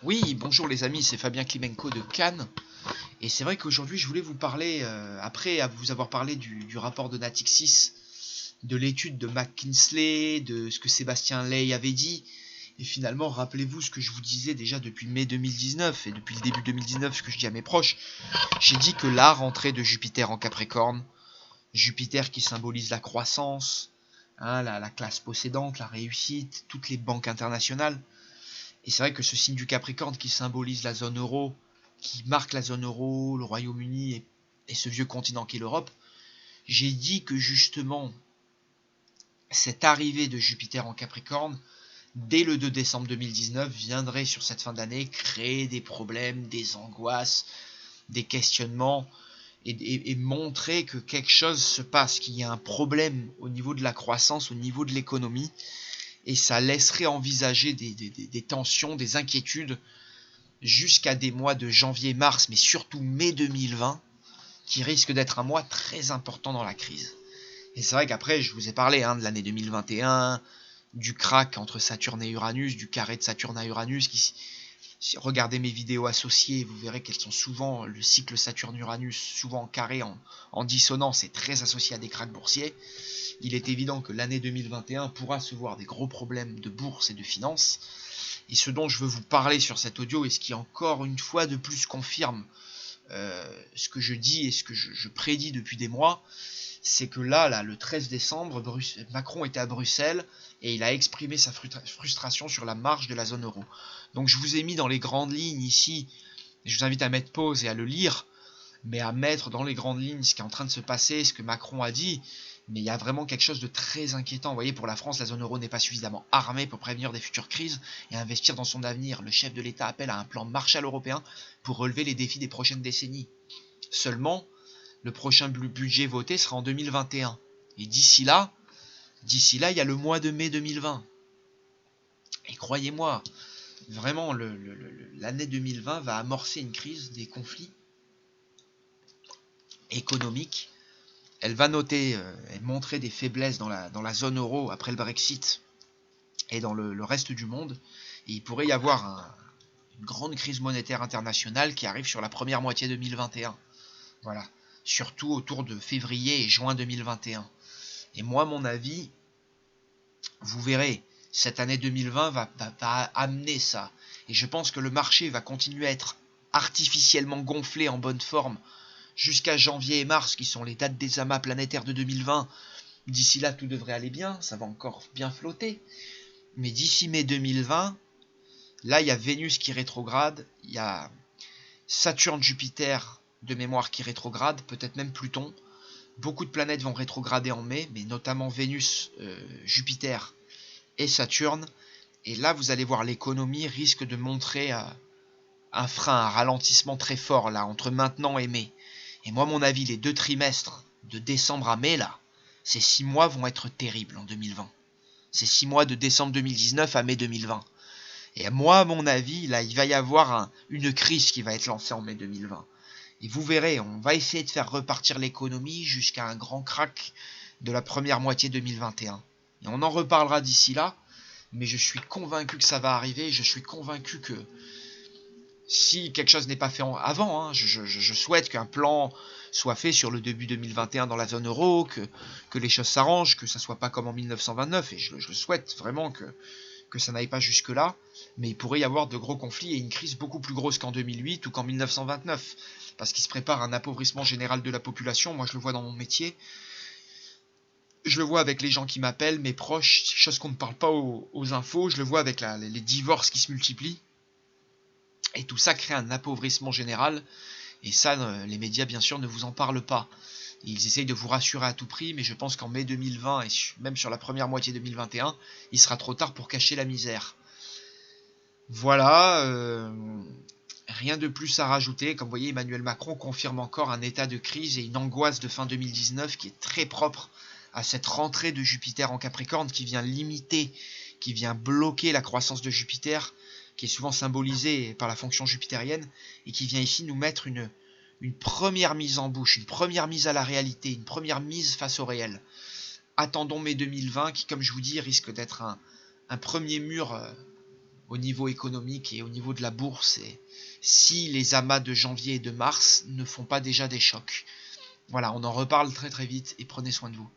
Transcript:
Oui, bonjour les amis, c'est Fabien Klimenko de Cannes. Et c'est vrai qu'aujourd'hui, je voulais vous parler, après vous avoir parlé du rapport de Natixis, de l'étude de McKinsey, de ce que Sébastien Ley avait dit. Et finalement, rappelez-vous ce que je vous disais déjà depuis mai 2019, et depuis le début 2019, ce que je dis à mes proches. J'ai dit que la rentrée de Jupiter en Capricorne, Jupiter qui symbolise la croissance, hein, la classe possédante, la réussite, toutes les banques internationales. Et c'est vrai que ce signe du Capricorne qui symbolise la zone euro, qui marque la zone euro, le Royaume-Uni et ce vieux continent qu'est l'Europe, j'ai dit que justement cette arrivée de Jupiter en Capricorne, dès le 2 décembre 2019, viendrait sur cette fin d'année créer des problèmes, des angoisses, des questionnements, et montrer que quelque chose se passe, qu'il y a un problème au niveau de la croissance, au niveau de l'économie, et ça laisserait envisager des tensions, des inquiétudes jusqu'à des mois de janvier-mars, mais surtout mai 2020, qui risque d'être un mois très important dans la crise. Et c'est vrai qu'après, je vous ai parlé de l'année 2021, du crack entre Saturne et Uranus, du carré de Saturne à Uranus. Si regardez mes vidéos associées, vous verrez qu'elles sont souvent, le cycle Saturne-Uranus, souvent en carré, en dissonance et très associé à des cracks boursiers. Il est évident que l'année 2021 pourra se voir des gros problèmes de bourse et de finances. Et ce dont je veux vous parler sur cet audio, et ce qui encore une fois de plus confirme ce que je dis et ce que je prédis depuis des mois, c'est que là, le 13 décembre, Macron était à Bruxelles et il a exprimé sa frustration sur la marge de la zone euro. Donc je vous ai mis dans les grandes lignes ici, et je vous invite à mettre pause et à le lire, mais à mettre dans les grandes lignes ce qui est en train de se passer, ce que Macron a dit. Mais il y a vraiment quelque chose de très inquiétant. Vous voyez, pour la France, la zone euro n'est pas suffisamment armée pour prévenir des futures crises et investir dans son avenir. Le chef de l'État appelle à un plan Marshall européen pour relever les défis des prochaines décennies. Seulement, le prochain budget voté sera en 2021. Et d'ici là, il y a le mois de mai 2020. Et croyez-moi, vraiment, l'année 2020 va amorcer une crise, des conflits économiques. Elle va noter et montrer des faiblesses dans la zone euro après le Brexit et dans le reste du monde. Et il pourrait y avoir une grande crise monétaire internationale qui arrive sur la première moitié 2021. Voilà. Surtout autour de février et juin 2021. Et moi, mon avis, vous verrez, cette année 2020 va amener ça. Et je pense que le marché va continuer à être artificiellement gonflé en bonne forme jusqu'à janvier et mars, qui sont les dates des amas planétaires de 2020. D'ici là, tout devrait aller bien, ça va encore bien flotter. Mais d'ici mai 2020, là, il y a Vénus qui rétrograde, il y a Saturne-Jupiter de mémoire qui rétrograde, peut-être même Pluton. Beaucoup de planètes vont rétrograder en mai, mais notamment Vénus, Jupiter et Saturne. Et là, vous allez voir, l'économie risque de montrer un frein, un ralentissement très fort, là, entre maintenant et mai. Et moi, mon avis, les 2 trimestres, de décembre à mai, là, ces 6 mois vont être terribles en 2020. Ces 6 mois de décembre 2019 à mai 2020. Et moi, à mon avis, là, il va y avoir une crise qui va être lancée en mai 2020. Et vous verrez, on va essayer de faire repartir l'économie jusqu'à un grand crack de la première moitié 2021. Et on en reparlera d'ici là, mais je suis convaincu que ça va arriver, je suis convaincu que si quelque chose n'est pas fait avant, je souhaite qu'un plan soit fait sur le début 2021 dans la zone euro, que les choses s'arrangent, que ça soit pas comme en 1929, et je souhaite vraiment que ça n'aille pas jusque-là, mais il pourrait y avoir de gros conflits et une crise beaucoup plus grosse qu'en 2008 ou qu'en 1929, parce qu'il se prépare un appauvrissement général de la population. Moi je le vois dans mon métier, je le vois avec les gens qui m'appellent, mes proches, chose qu'on ne parle pas aux infos, je le vois avec les divorces qui se multiplient, et tout ça crée un appauvrissement général, et ça, les médias bien sûr ne vous en parlent pas. Ils essayent de vous rassurer à tout prix, mais je pense qu'en mai 2020 et même sur la première moitié 2021, il sera trop tard pour cacher la misère. Voilà, rien de plus à rajouter. Comme vous voyez, Emmanuel Macron confirme encore un état de crise et une angoisse de fin 2019 qui est très propre à cette rentrée de Jupiter en Capricorne qui vient limiter, qui vient bloquer la croissance de Jupiter, qui est souvent symbolisée par la fonction jupitérienne, et qui vient ici nous mettre une première mise en bouche, une première mise à la réalité, une première mise face au réel. Attendons mai 2020 qui, comme je vous dis, risque d'être un premier mur au niveau économique et au niveau de la bourse, et si les amas de janvier et de mars ne font pas déjà des chocs. Voilà, on en reparle très très vite et prenez soin de vous.